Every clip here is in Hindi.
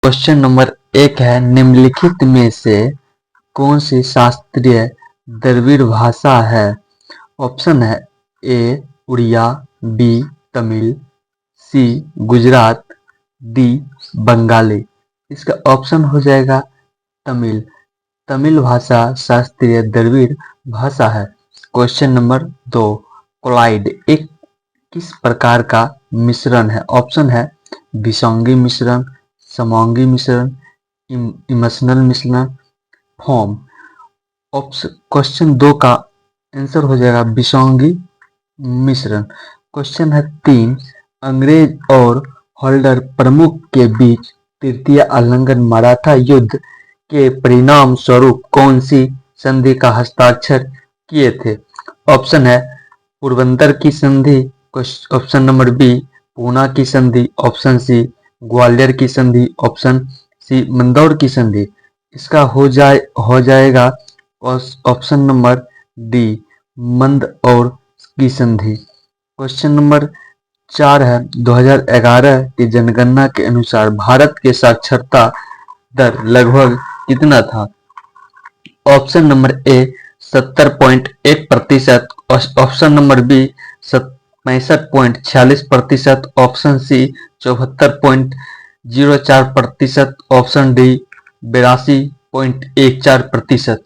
क्वेश्चन नंबर 1 है, निम्नलिखित में से कौन सी शास्त्रीय द्रविड़ भाषा है? ऑप्शन है ए उड़िया, बी तमिल, सी गुजरात, डी बंगाली। इसका ऑप्शन हो जाएगा तमिल। तमिल भाषा शास्त्रीय द्रविड़ भाषा है। क्वेश्चन नंबर 2, कोलाइड एक किस प्रकार का मिश्रण है? ऑप्शन है विसंगी मिश्रण, समोंगी मिश्रण, इमोशनल मिश्रण, फॉर्म। क्वेश्चन 2 का आंसर हो जाएगा विसंगी मिश्रण। क्वेश्चन है 3, अंग्रेज और होल्डर प्रमुख के बीच तृतीय आलिंगन मराठा युद्ध के परिणाम स्वरूप कौन सी संधि का हस्ताक्षर किए थे? ऑप्शन है पोरबंदर की संधि, ऑप्शन नंबर बी पूना की संधि, ऑप्शन सी ग्वालियर की संधि, ऑप्शन सी मंदौर की संधि। इसका हो जाएगा ऑप्शन नंबर डी मंदौर की संधि। क्वेश्चन नंबर 4 है, 2011 की जनगणना के अनुसार भारत के साक्षरता दर लगभग कितना था? Option number A 70.1%, option number B 65.46%, option C 74.04%, option D 82.14%।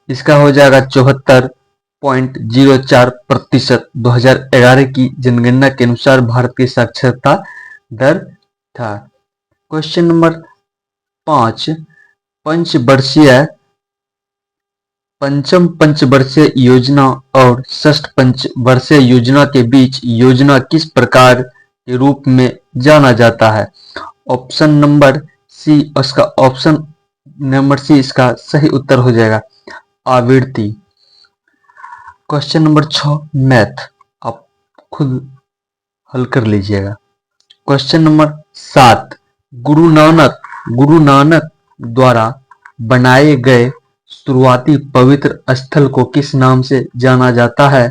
इसका हो जाएगा 74.04%। 2011 की जनगणना के अनुसार भारत की साक्षरता दर था। क्वेश्चन नंबर 5, पंचम पंचवर्षीय योजना और षष्ठ पंचवर्षीय योजना के बीच योजना किस प्रकार के रूप में जाना जाता है? Option number C, option number C इसका सही उत्तर हो जाएगा आवृत्ति। क्वेश्चन नंबर 6, मैथ आप खुद हल कर लीजिएगा। क्वेश्चन नंबर 7, गुरु नानक द्वारा बनाए गए शुरुआती पवित्र स्थल को किस नाम से जाना जाता है?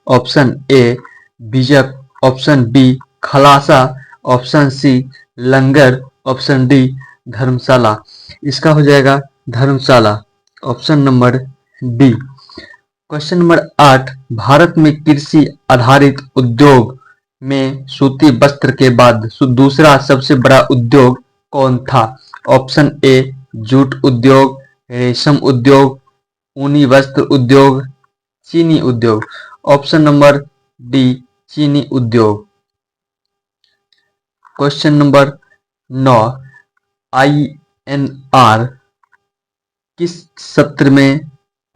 Option A Bijak, option B खलासा, option C langar, option D dharamshala. इसका हो जाएगा dharamshala, option number D. Question number 8, Bharat में कृषि आधारित उद्योग में सूती वस्त्र के बाद दूसरा सबसे बड़ा उद्योग कौन था? ऑप्शन ए जूट उद्योग, रेशम उद्योग, ऊनी वस्त्र उद्योग, चीनी उद्योग। ऑप्शन नंबर डी चीनी उद्योग। क्वेश्चन नंबर 9, INR किस सत्र में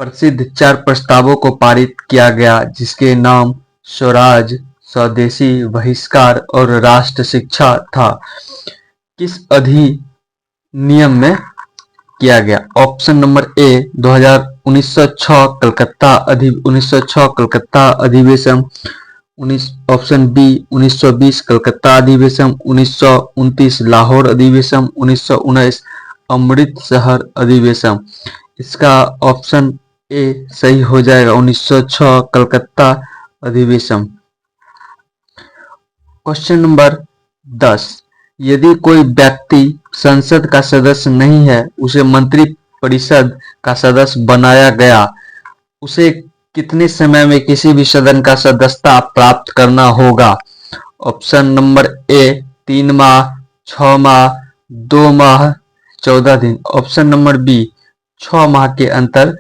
प्रसिद्ध 4 प्रस्तावों को पारित किया गया जिसके नाम स्वराज, स्वदेशी, बहिष्कार और राष्ट्र शिक्षा था? किस अधिनियम में किया गया? ऑप्शन नंबर ए 1906 कलकत्ता अधिवेशन, ऑप्शन बी 1920 कलकत्ता अधिवेशन, 1929 लाहौर अधिवेशन, 1919 अमृतसर अधिवेशन। इसका ऑप्शन ए सही हो जाएगा 1906 कलकत्ता अधिवेशन। क्वेश्चन नंबर 10, यदि कोई व्यक्ति संसद का सदस्य नहीं है, उसे मंत्री परिषद का सदस्य बनाया गया, उसे कितने समय में किसी भी सदन का सदस्यता प्राप्त करना होगा? ऑप्शन नंबर ए 3 माह, 6 माह, 2 माह, 14 दिन, ऑप्शन नंबर बी 6 माह के अंतर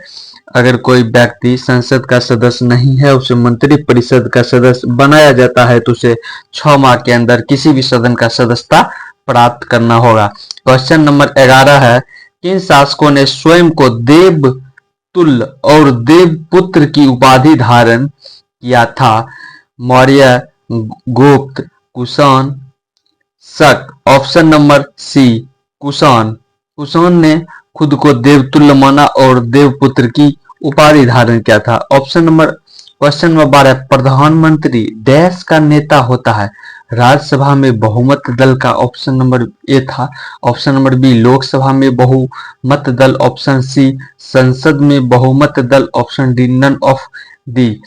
अगर कोई व्यक्ति संसद का सदस्य नहीं है, उसे मंत्री परिषद का सदस्य बनाया जाता है तो उसे 6 माह के अंदर किसी भी सदन का सदस्यता प्राप्त करना होगा। क्वेश्चन नंबर 11 है, किन शासकों ने स्वयं को देवतुल्य और देवपुत्र की उपाधि धारण किया था? मौर्य, गुप्त, कुषाण, शक। ऑप्शन नंबर सी कुषाण ने खुद को देवतुल्य माना और देवपुत्र की उपाधि धारण किया था। क्वेश्चन नंबर 12, प्रधानमंत्री देश का नेता होता है? राज्यसभा में बहुमत दल का ऑप्शन नंबर ए था, ऑप्शन नंबर बी लोकसभा में बहुमत दल, ऑप्शन सी संसद में बहुमत दल, option D none of the.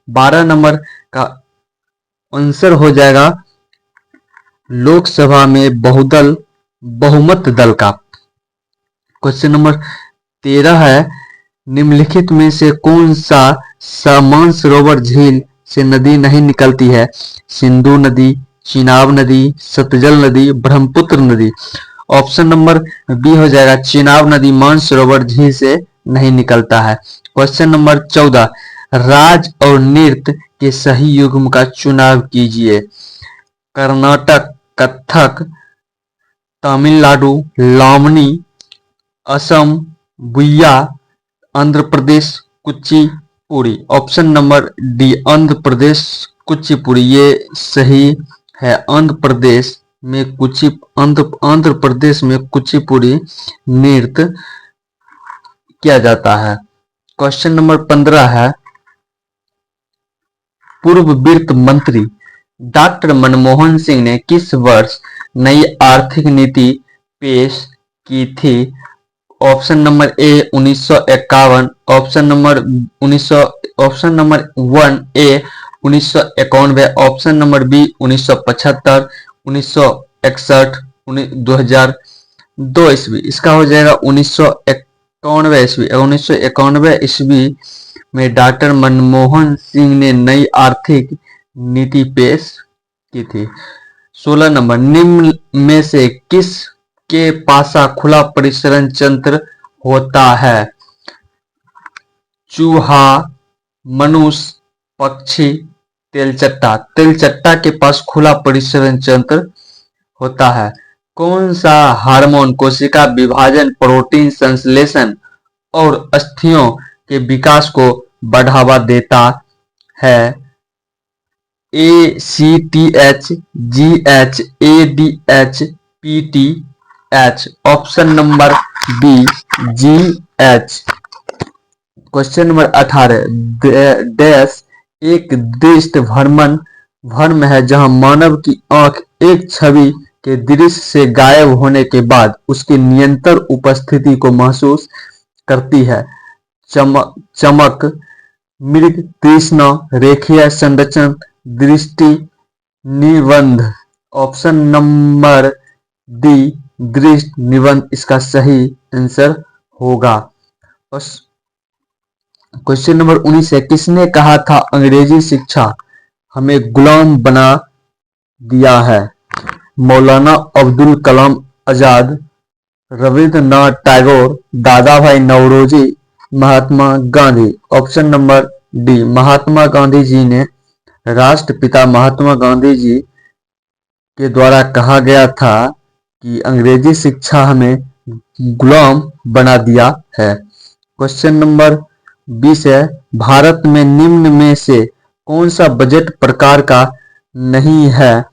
12 number का आंसर हो जाएगा लोकसभा में बहुदल बहुमत दल का। क्वेश्चन नंबर 13 है, निम्नलिखित में से कौन सा मानसरोवर झील से नदी नहीं निकलती है? सिंधु नदी, चिनाब नदी, सतलज नदी, ब्रह्मपुत्र नदी। ऑप्शन नंबर बी हो जाएगा, चिनाब नदी मानसरोवर झील से नहीं निकलता है। क्वेश्चन नंबर 14, राज और नृत्य के सही युग्म का चुनाव कीजिए। Karnataka Kathak, Tamil Nadu Lavani, Assam बुइया, Andhra Pradesh Kuchipudi. Option number D Andhra Pradesh Kuchipudi ये सही है। आंध्र प्रदेश में कुचिपुड़ी नृत्य किया जाता है। क्वेश्चन नंबर 15 है, पूर्व वित्त मंत्री डॉक्टर मनमोहन सिंह ने किस वर्ष नई आर्थिक नीति पेश की थी? Option number A 1951, option number 1 A 1991, option number B 1975, 1961, 2002 ईस्वी। इसका हो जाएगा 1991 ईस्वी। 1991 ईस्वी में डॉक्टर मनमोहन सिंह ने नई आर्थिक नीति पेश की थी। 16 नंबर, निम्न में से किस के पासा खुला परिसरण यंत्र होता है? चूहा, मनुष्य, पक्षी, तेलचट्टा। तेलचट्टा के पास खुला परिसरण यंत्र होता है। कौन सा हार्मोन कोशिका विभाजन, प्रोटीन संश्लेषण और अस्थियों के विकास को बढ़ावा देता है? ACTH, GH, ADH, PTH। Option number B GH। Question number 18, dash एक दृष्टि भ्रम है जहां मानव की आंख एक छवि के दृश्य से गायब होने के बाद उसकी निरंतर उपस्थिति को महसूस करती है। चमक, मृग तृष्णा, रेखीय संरचना, दृष्टि निबंध। ऑप्शन नंबर डी दृष्टि निबंध इसका सही आंसर होगा। क्वेश्चन नंबर 19 है, किसने कहा था अंग्रेजी शिक्षा हमें गुलाम बना दिया है? मौलाना अब्दुल कलाम आजाद, रविंद्रनाथ टैगोर, दादा भाई Naoroji, Mahatma Gandhi. Option number D Mahatma Gandhi ji ने, राष्ट्रपिता महात्मा गांधी जी के द्वारा कहा गया था कि अंग्रेजी शिक्षा हमें गुलाम बना दिया है। क्वेश्चन नंबर 20 है, भारत में निम्न में से कौन सा बजट प्रकार का नहीं है?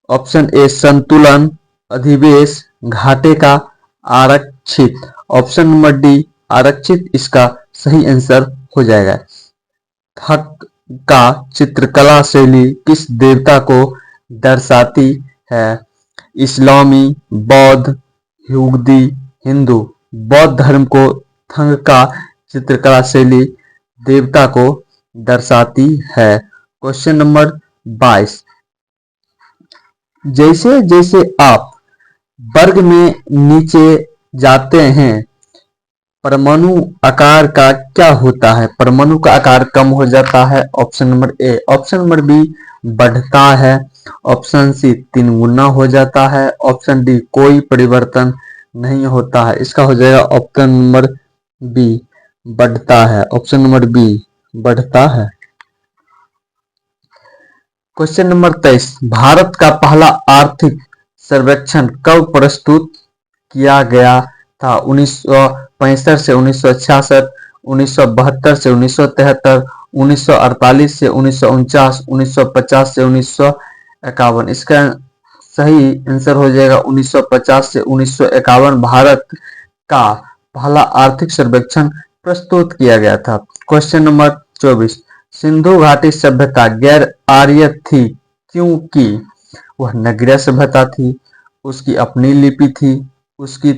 ऑप्शन ए संतुलन, अधिशेष, घाटे का, आरक्षित। ऑप्शन नंबर डी आरक्षित इसका सही आंसर हो जाएगा। थक का चित्रकला शैली किस देवता को दर्शाती है? इस्लामी, बौद्ध, यहूदी, हिंदू। बौद्ध धर्म को थंग का चित्रकला शैली देवता को दर्शाती है। क्वेश्चन नंबर 22, जैसे जैसे आप वर्ग में नीचे जाते हैं परमाणु आकार का क्या होता है? परमाणु का आकार कम हो जाता है। Option number A. Option number B बढ़ता है। ऑप्शन सी 3 गुना हो जाता है। ऑप्शन डी कोई परिवर्तन नहीं होता है। इसका हो जाएगा ऑप्शन नंबर बी बढ़ता है। ऑप्शन नंबर बी बढ़ता है। क्वेश्चन नंबर 23, भारत का पहला आर्थिक सर्वेक्षण कब प्रस्तुत किया गया था? 1965 से 1966, 1972 से 1973, 1948 से 1949, 1950 से 1951। इसका सही आंसर हो जाएगा 1950 से 1951। भारत का पहला आर्थिक सर्वेक्षण प्रस्तुत किया गया था। क्वेश्चन नंबर 24, सिंधु घाटी सभ्यता गैर आर्य थी क्योंकि वह नगरीय सभ्यता थी, उसकी अपनी लिपि थी, उसकी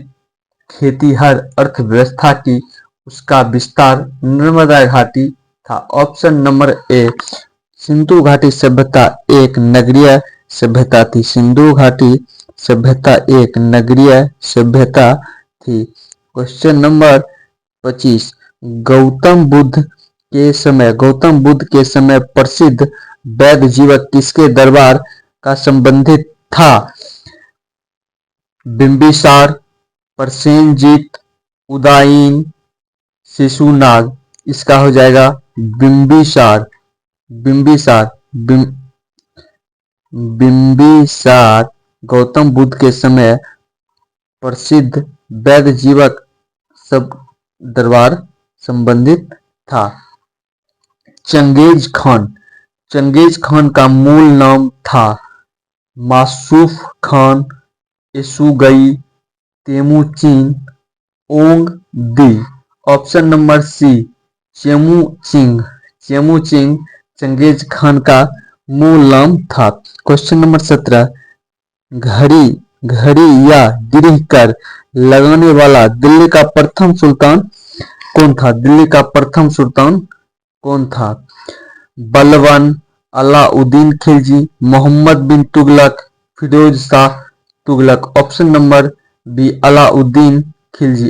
खेती हर अर्थव्यवस्था की, उसका विस्तार नर्मदा घाटी था। ऑप्शन नंबर ए सिंधु घाटी सभ्यता एक नगरीय सभ्यता थी। सिंधु घाटी सभ्यता एक नगरीय सभ्यता थी। क्वेश्चन नंबर 25, गौतम बुद्ध के समय प्रसिद्ध वैद्य जीवक किसके दरबार का संबंधित था? बिंबिसार, प्रसेनजीत, उदयन, शिशुनाग। इसका हो जाएगा बिंबिसार। बिंबिसार बिंबिसार गौतम बुद्ध के समय प्रसिद्ध वैद्य जीवक सब दरबार संबंधित था। चंगेज खान का मूल नाम था मासूफ खान, यसुगई, तेमुचिन, ओंग दी। Option number C Temujin. Genghis Khan का मूल नाम था। क्वेश्चन नंबर 17, घड़ी या गिरह कर लगाने वाला दिल्ली का प्रथम सुल्तान कौन था? दिल्ली का प्रथम सुल्तान कौन था? Balban, Alauddin Khilji, Mohammad bin Tughlaq, Firoz Shah Tughlaq. Option number B Alauddin Khilji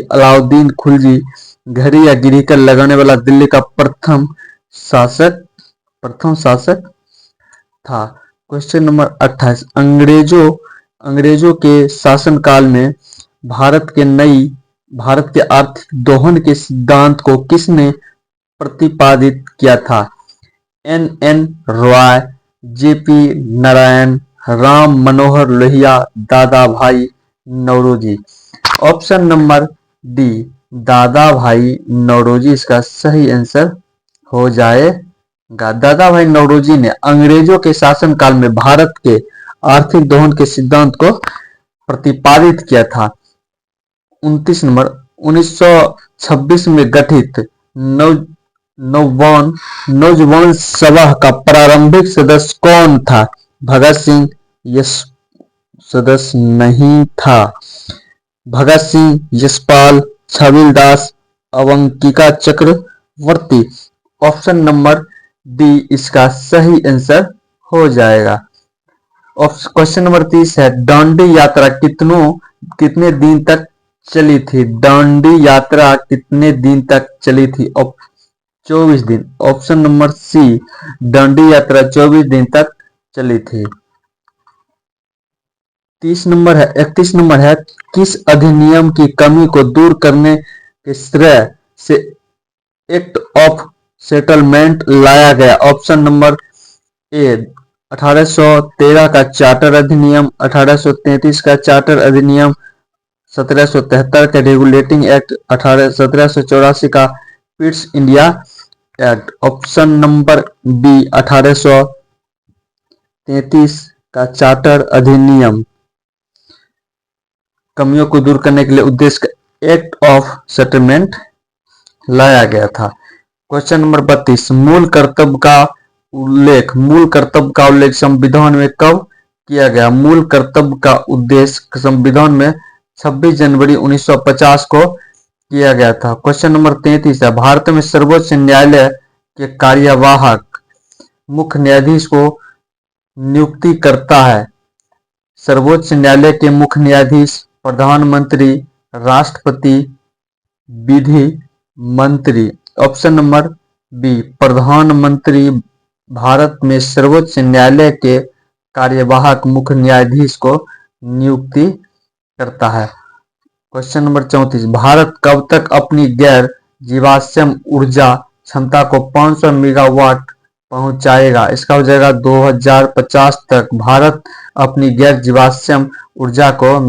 घड़ी या गिरह कर लगाने वाला दिल्ली का प्रथम शासक था। क्वेश्चन नंबर 28, अंग्रेजों के शासनकाल में भारत के आर्थिक दोहन के सिद्धांत को किसने प्रतिपादित किया था? एन रॉय, जेपी नारायण, राम मनोहर लोहिया, दादा भाई नौरोजी। ऑप्शन नंबर डी दादा भाई नौरोजी इसका सही आंसर हो जाएगा। दादा भाई नौरोजी ने अंग्रेजों के शासनकाल में भारत के आर्थिक दोहन के सिद्धांत को प्रतिपादित किया था। 29 नंबर, 1926 में गठित नौजवान सभा का प्रारंभिक सदस्य कौन था? भगत सिंह। यस सदस्य नहीं था। भगत सिंह, यशपाल, छबीलदास, अवंतिका चक्रवर्ती। ऑप्शन नंबर डी इसका सही आंसर हो जाएगा। क्वेश्चन नंबर 30 है, दांडी यात्रा कितने दिन तक चली थी? दांडी यात्रा कितने दिन तक चली थी? 24 दिन। ऑप्शन नंबर सी दांडी यात्रा 24 दिन तक चली थी। 31 नंबर है, किस अधिनियम की कमी को दूर करने के श्रेय से एक्ट ऑफ सेटलमेंट लाया गया? ऑप्शन नंबर ए 1813 का चार्टर अधिनियम, 1833 का चार्टर अधिनियम, 1773 का रेगुलेटिंग एक्ट, 1784 का Pitt's India act. Option number B 1833 का चार्टर अधिनियम कमियों को दूर करने के लिए उद्देश्य एक्ट ऑफ सेटलमेंट लाया गया था। क्वेश्चन नंबर 32, मूल कर्तव्य का उल्लेख संविधान में कब किया गया? मूल कर्तव्य का उद्देश्य संविधान में 26 जनवरी 1950 को किया गया था। क्वेश्चन नंबर 33 है, भारत में सर्वोच्च न्यायालय के कार्यवाहक मुख्य न्यायाधीश को नियुक्ति करता है? सर्वोच्च न्यायालय के मुख्य न्यायाधीश प्रधानमंत्री, राष्ट्रपति, विधि मंत्री। ऑप्शन नंबर बी प्रधानमंत्री भारत में सर्वोच्च न्यायालय के कार्यवाहक मुख्य न्यायाधीश को नियुक्ति करता है। क्वेश्चन नंबर 34, भारत कब तक अपनी गैर जीवाश्म ऊर्जा क्षमता को 500 मेगावाट पहुंचाएगा? इसका हो जाएगा 2050 तक भारत अपनी गैर जीवाश्म ऊर्जा को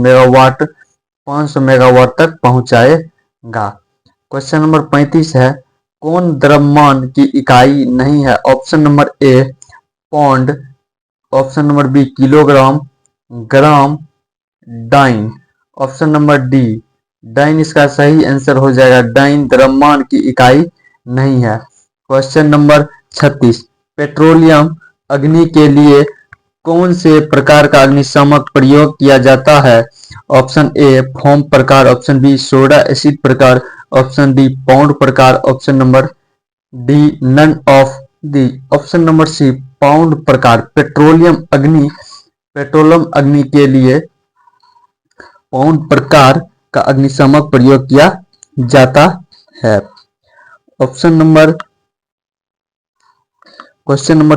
500 मेगावाट तक पहुंचाएगा। क्वेश्चन नंबर 35 है, कौन द्रव्यमान की इकाई नहीं है? Option number A pound, option number B kilogram, gram, dyne. Option number D dyne इसका सही आंसर हो जाएगा। डाइन द्रव्यमान की इकाई नहीं है। क्वेश्चन नंबर 36, पेट्रोलियम अग्नि के लिए कौन से प्रकार का अग्निशामक प्रयोग किया जाता है? ऑप्शन ए फोम प्रकार, ऑप्शन बी सोडा एसिड प्रकार, ऑप्शन डी पाउंड प्रकार, option number D none of the. Option number C pound प्रकार। पेट्रोलियम अग्नि के लिए कौन प्रकार का अग्निशामक प्रयोग किया जाता है? क्वेश्चन नंबर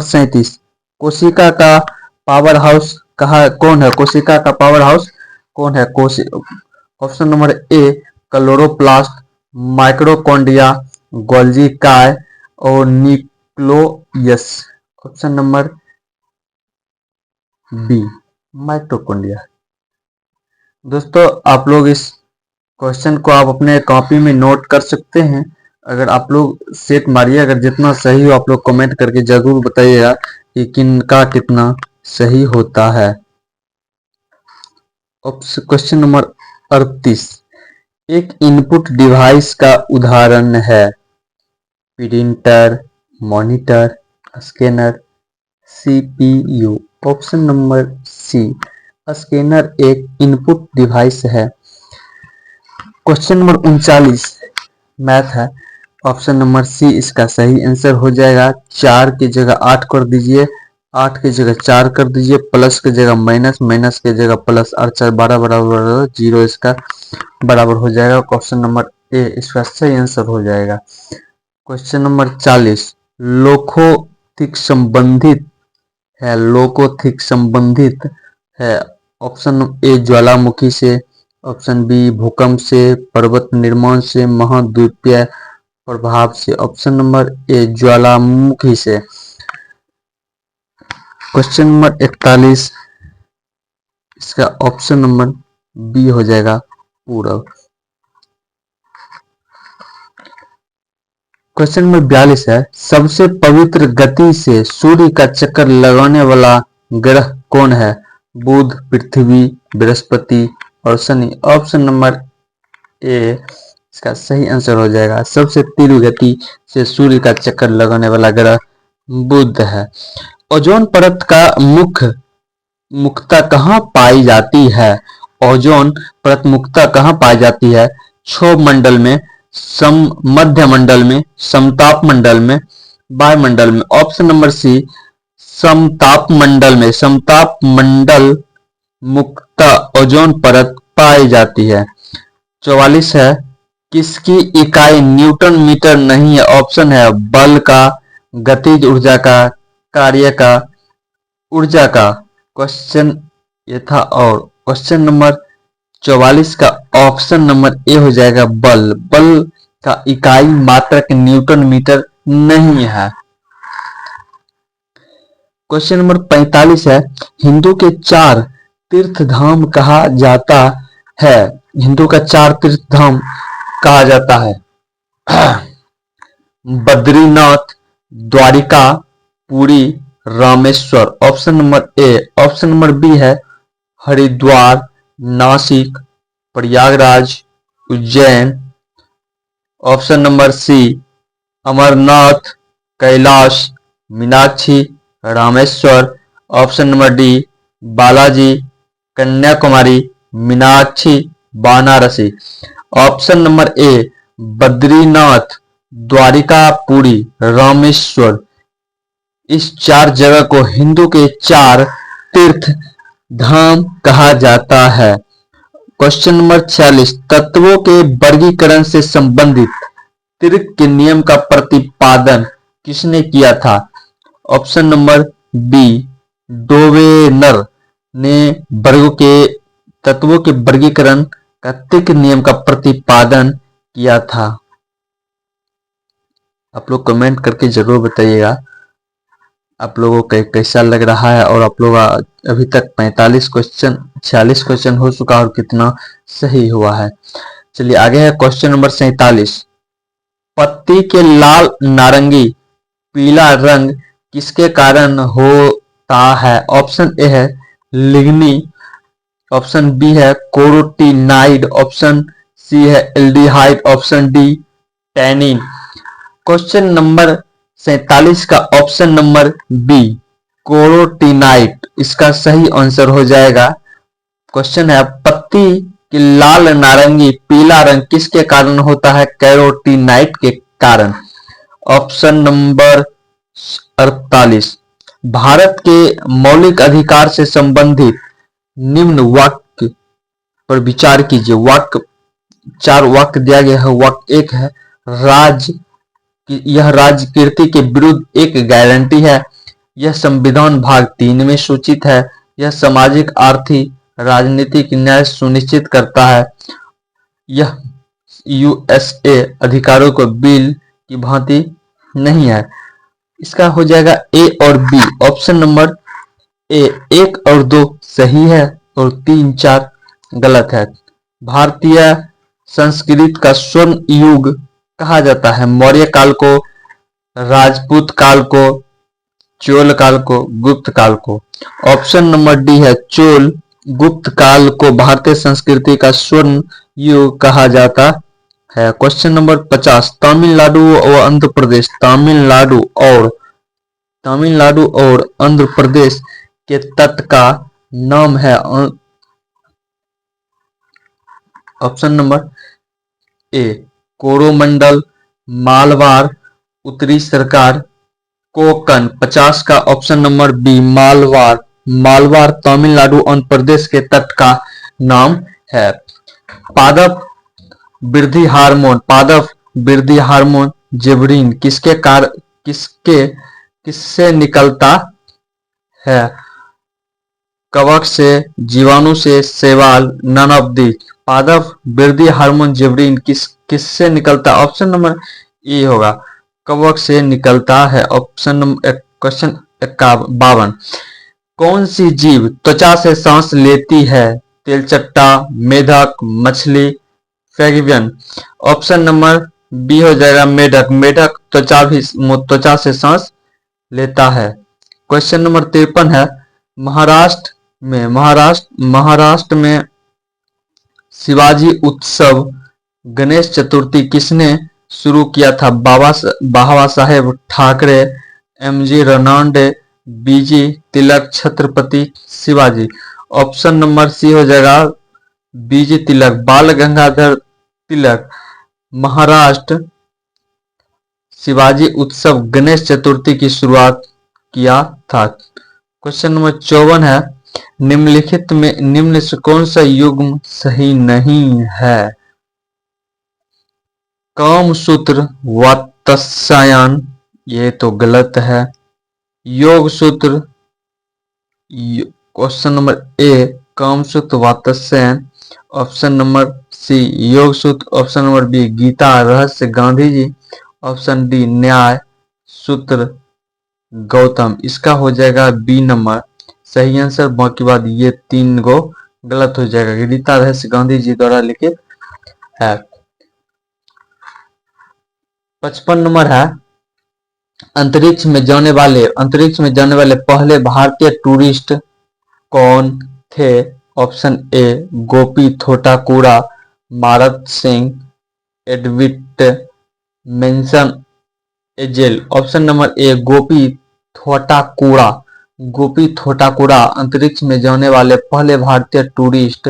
37, कोशिका का पावर हाउस कौन है? कोशिका का पावर हाउस कौन है? Option number A chloroplast, mitochondria, Golgi काय और nucleus. Option number B mitochondria. दोस्तों आप लोग इस क्वेश्चन को आप अपने कॉपी में नोट कर सकते हैं। अगर आप लोग सेट मारिए, अगर जितना सही हो आप लोग कमेंट करके जरूर बताइएगा कि किनका कितना सही होता है। क्वेश्चन नंबर 38, एक इनपुट डिवाइस का उदाहरण है? Printer, monitor, scanner, CPU. Option number C scanner एक इनपुट डिवाइस है। क्वेश्चन नंबर 39 मैथ है। ऑप्शन नंबर सी इसका सही आंसर हो जाएगा। 4 की जगह 8 कर दीजिए, 8 की जगह 4 कर दीजिए, प्लस की जगह माइनस, माइनस की जगह प्लस, 8 4 12 बराबर 0 इसका बराबर हो जाएगा। क्वेश्चन नंबर ए इसका सही आंसर हो जाएगा। क्वेश्चन नंबर 40 लोकोथिक संबंधित है? लोकोथिक संबंधित है। ऑप्शन ए ज्वालामुखी से, ऑप्शन बी भूकंप से, पर्वत निर्माण से, महाद्वीपीय प्रभाव से। ऑप्शन नंबर ए ज्वालामुखी से। क्वेश्चन नंबर 41 इसका ऑप्शन नंबर बी हो जाएगा पूरब। क्वेश्चन नंबर 42 है, सबसे पवित्र गति से सूर्य का चक्कर लगाने वाला ग्रह कौन है? बुध, पृथ्वी, बृहस्पति और शनि। ऑप्शन नंबर ए इसका सही आंसर हो जाएगा। सबसे तीव्र गति से सूर्य का चक्कर लगाने वाला ग्रह बुध है। ओजोन परत का मुख्यता कहाँ पाई जाती है? ओजोन परत मुख्यता कहाँ पाई जाती है? क्षोभ मंडल में, मध्य मंडल में, समताप मंडल में, वायुमंडल में। ऑप्शन नंबर सी समताप मंडल में। समताप मंडल मुख्यतः ओजोन परत पाई जाती है। 44 है, किसकी इकाई न्यूटन मीटर नहीं है? ऑप्शन है बल का, गतिज ऊर्जा का, कार्य का, ऊर्जा का। क्वेश्चन ये था। और क्वेश्चन नंबर 44 का ऑप्शन नंबर ए हो जाएगा बल। बल का इकाई मात्रक न्यूटन मीटर नहीं है। क्वेश्चन नंबर 45 है, हिंदू के 4 तीर्थ धाम कहा जाता है? हिंदू का 4 तीर्थ धाम कहा जाता है? Badrinath, Dwarka, Puri, Rameshwar. Option number A. Option number B है Haridwar, Nashik, Prayagraj, Ujjain. Option number C Amarnath, Kailash, Meenakshi, Rameshwar. Option number D Balaji, Kanyakumari, Meenakshi, Varanasi. Option number A Badrinath, Dwarka, Puri, Rameshwar. इस 4 जगह को हिंदू के 4 तीर्थ धाम कहा जाता है। क्वेश्चन नंबर 46, तत्वों के वर्गीकरण से संबंधित त्रिक के नियम का प्रतिपादन किसने किया था? ऑप्शन नंबर बी डोवेनर ने वर्गों के तत्वों के वर्गीकरण का त्रिक नियम का प्रतिपादन किया था। आप लोग कमेंट करके जरूर बताइएगा आप लोगों को कैसा लग रहा है। और आप लोग अभी तक 46 क्वेश्चन हो चुका और कितना सही हुआ है। चलिए आगे है क्वेश्चन नंबर 47, पत्ती के लाल, नारंगी, पीला रंग किसके कारण होता है? ऑप्शन ए है लिग्नी, ऑप्शन बी है कैरोटीनाइड, ऑप्शन सी है aldehyde, option D tannin. Question number 47 का ऑप्शन नंबर बी कैरोटीनाइड इसका सही आंसर हो जाएगा। क्वेश्चन है पत्ती की लाल, नारंगी, पीला रंग किसके कारण होता है? कैरोटीनाइड के कारण। ऑप्शन नंबर 48, भारत के मौलिक अधिकार से संबंधित निम्न वाक्य पर विचार कीजिए। वाक्य, 4 वाक्य दिया गया है। वाक्य 1 है यह राज्य कीर्ति के विरुद्ध एक गारंटी है। यह संविधान भाग 3 में सूचित है। यह सामाजिक, आर्थिक, राजनीतिक न्याय सुनिश्चित करता है। यह यूएसए अधिकारों को बिल की भांति नहीं है। इसका हो जाएगा ए और बी। ऑप्शन नंबर ए 1 और 2 सही है और 3, 4 गलत है। भारतीय संस्कृत का स्वर्ण युग कहा जाता है। मौर्य काल को, राजपूत काल को, चोल काल को, गुप्त काल को। ऑप्शन नंबर डी है चोल गुप्त काल को भारतीय संस्कृति का स्वर्ण युग कहा जाता है। क्वेश्चन नंबर 50, तमिलनाडु और आंध्र प्रदेश, तमिलनाडु और आंध्र प्रदेश के तट का नाम है। ऑप्शन नंबर ए कोरोमंडल, मालवार, उत्तरी सरकार, कोकण। 50 का option number B Malabar. Malabar Tamil Nadu Andhra Pradesh के तट का नाम है। पादप वृद्धि हार्मोन जिबरीन किससे निकलता है? कवक से, जीवाणु से, शैवाल, नन ऑफ दिस। पादप वृद्धि हार्मोन जिबरीन किससे निकलता है? ऑप्शन नंबर ए होगा, कवक से निकलता है। ऑप्शन नंबर क्वेश्चन 52, कौन सी जीव त्वचा से सांस लेती है? तेलचट्टा, मेढक, मछली, फैगियन। ऑप्शन नंबर बी हो जाएगा मेढक। मेढक त्वचा से सांस लेता है। क्वेश्चन नंबर 53 है, महाराष्ट्र में शिवाजी उत्सव गणेश चतुर्थी किसने शुरू किया था? Baba Saheb Thackeray, MG Ranade, BG Tilak, Chhatrapati Shivaji. Option number C हो जाएगा बीजी तिलक, बाल गंगाधर तिलक। महाराष्ट्र शिवाजी उत्सव गणेश चतुर्थी की शुरुआत किया था। क्वेश्चन नंबर 54 है, निम्नलिखित में निम्न से कौन सा युग्म सही नहीं है? कामसूत्र, वात्स्यायन, ये तो गलत है। Yoga Sutra, question number A Kamasutra Vatsyayana. Option number C Yoga Sutra. Option number B Gita रहस्य गांधी जी। ऑप्शन डी न्याय सूत्र गौतम। इसका हो जाएगा बी नंबर सही आंसर। बाकी बाद ये 3 गो गलत हो जाएगा। गीता रहस्य गांधी जी द्वारा लिखित है। 55 नंबर है, अंतरिक्ष में जाने वाले पहले भारतीय टूरिस्ट कौन थे? ऑप्शन ए गोपी थोटाकुरा, मारत सिंह, एडविट मेंशन एजेल। Option number A Gopi Thotakura अंतरिक्ष में जाने वाले पहले भारतीय टूरिस्ट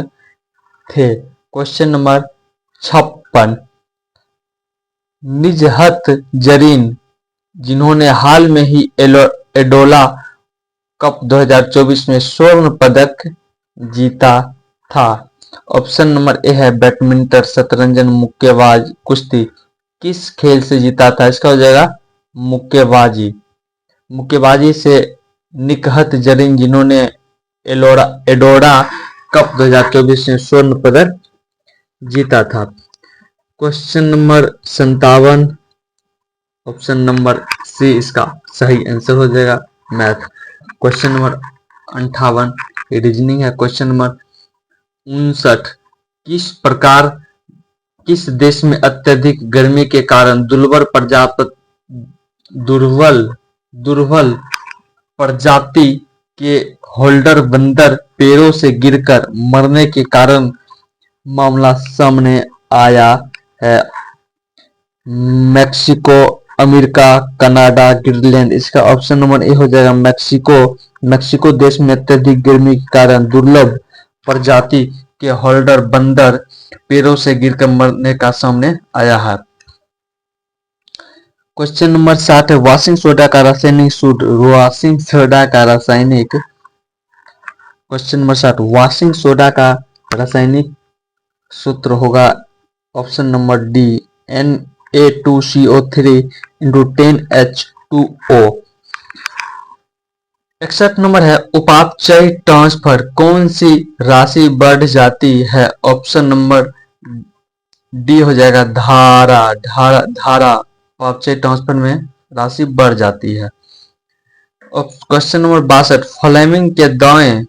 थे। क्वेश्चन नंबर 56, निजहत जरीन जिन्होंने हाल में ही एडोला कप 2024 में स्वर्ण पदक जीता था। ऑप्शन नंबर ए है बैडमिंटन, शतरंज, मुक्केबाज, कुश्ती। किस खेल से जीता था? इसका हो जाएगा मुक्केबाजी से निजहत जरीन जिन्होंने एडोरा कप 2024 में स्वर्ण पदक जीता था। Question number 57, option number C इसका सही आंसर हो जाएगा मैथ। क्वेश्चन नंबर 58 रीजनिंग है। क्वेश्चन नंबर 59, किस देश में अत्यधिक गर्मी के कारण दुर्बल प्रजाति के होल्डर बंदर पेड़ों से गिरकर मरने के कारण मामला सामने आया है? Mexico, America, Canada, Greenland. इसका ऑप्शन नंबर ए हो जाएगा मैक्सिको देश में अत्यधिक गर्मी के कारण दुर्लभ प्रजाति के होल्डर बंदर पेड़ों से गिरकर मरने का सामने आया है। क्वेश्चन नंबर 60 है, वॉशिंग सोडा का रासायनिक सूत्र। क्वेश्चन नंबर 60, वॉशिंग सोडा का रासायनिक सूत्र होगा option number D, Na2CO3 into 10H2O। 61 number है, उपापचय ट्रांसफर कौन सी राशि बढ़ जाती है? ऑप्शन नंबर डी हो जाएगा धारा। धारा उपापचय ट्रांसफर में राशि बढ़ जाती है। क्वेश्चन नंबर 62,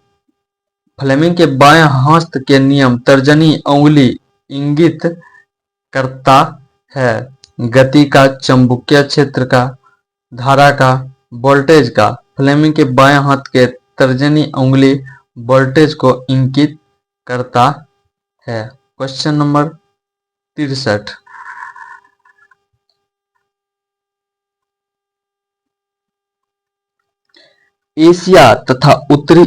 फ्लेमिंग के बाएं हस्त के नियम तर्जनी अंगुली इंगित करता है? गति का, चुंबकीय क्षेत्र का, धारा का, वोल्टेज का। फ्लेमिंग के बाएं हाथ के तर्जनी उंगली वोल्टेज को इंगित करता है। क्वेश्चन नंबर 63, एशिया तथा उत्तरी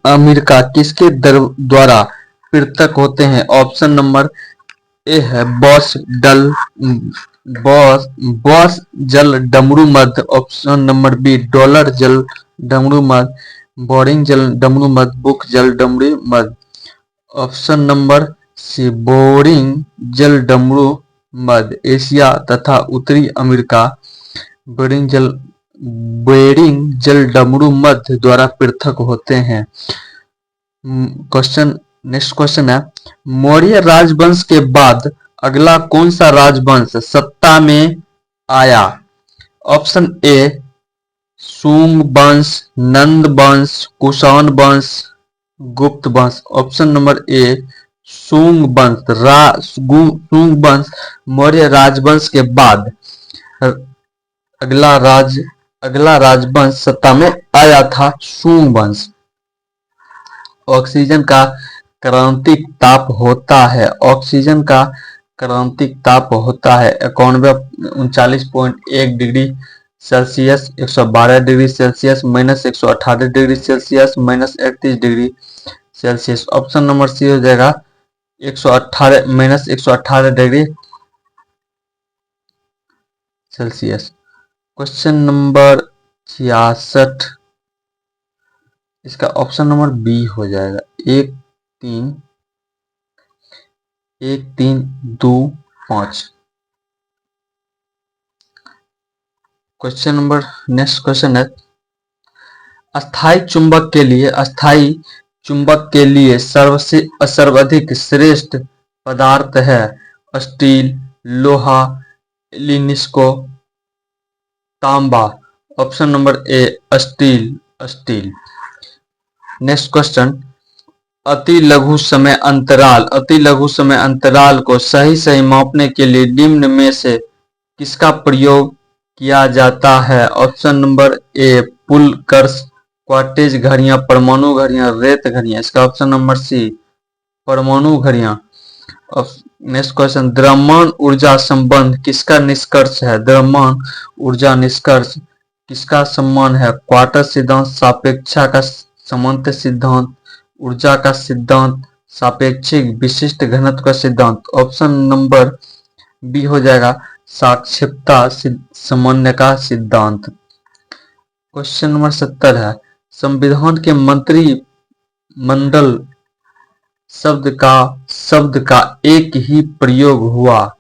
अमेरिका किसके द्वारा पृथक होते हैं? ऑप्शन नंबर ए है बॉस जल डमरू मध्य। ऑप्शन नंबर बी डॉलर जल डमरू मध्य, बोरिंग जल डमरू मध्य, बुक जल डमरू मध्य। ऑप्शन नंबर सी बोरिंग जल डमरू मध्य। एशिया तथा उत्तरी अमेरिका बेरिंग जल डमरू मध्य द्वारा पृथक होते हैं। नेक्स्ट क्वेश्चन है, मौर्य राजवंश के बाद अगला कौन सा राजवंश सत्ता में आया? ऑप्शन ए सुंग वंश, नंद वंश, कुषाण वंश, गुप्त वंश। ऑप्शन नंबर ए सुंग वंश मौर्य राजवंश के बाद अगला राजवंश सत्ता में आया था सुंग वंश। ऑक्सीजन का क्रांतिक ताप होता है। ऑक्सीजन का क्रांतिक ताप होता है 39.1 degree Celsius, 112 degree Celsius, -118 degree Celsius, -31 degree Celsius. Option number C हो जाएगा -118 डिग्री सेल्सियस। क्वेश्चन नंबर 66, इसका ऑप्शन नंबर बी हो जाएगा 1325। नेक्स्ट क्वेश्चन है, अस्थायी चुंबक के लिए सर्वाधिक श्रेष्ठ पदार्थ है? स्टील, लोहा, लिनिस्को, तांबा। ऑप्शन नंबर ए स्टील। नेक्स्ट क्वेश्चन, अति लघु समय अंतराल को सही मापने के लिए निम्न में से किसका प्रयोग किया जाता है? ऑप्शन नंबर ए पुलकर्स, क्वार्टेज घड़ियां, परमाणु घड़ियां, रेत घड़ियां। इसका ऑप्शन नंबर सी परमाणु घड़ियां। नेक्स्ट क्वेश्चन, द्रव्यमान ऊर्जा संबंध किसका निष्कर्ष है? द्रव्यमान ऊर्जा निष्कर्ष किसका सम्मान है? क्वार्टर सिद्धांत, सापेक्षा का समांतर सिद्धांत, ऊर्जा का सिद्धांत, सापेक्षिक विशिष्ट घनत्व का सिद्धांत। ऑप्शन नंबर बी हो जाएगा सापेक्षता सामान्य का सिद्धांत। क्वेश्चन नंबर 70 है, संविधान के मंत्रिमंडल शब्द का एक ही प्रयोग हुआ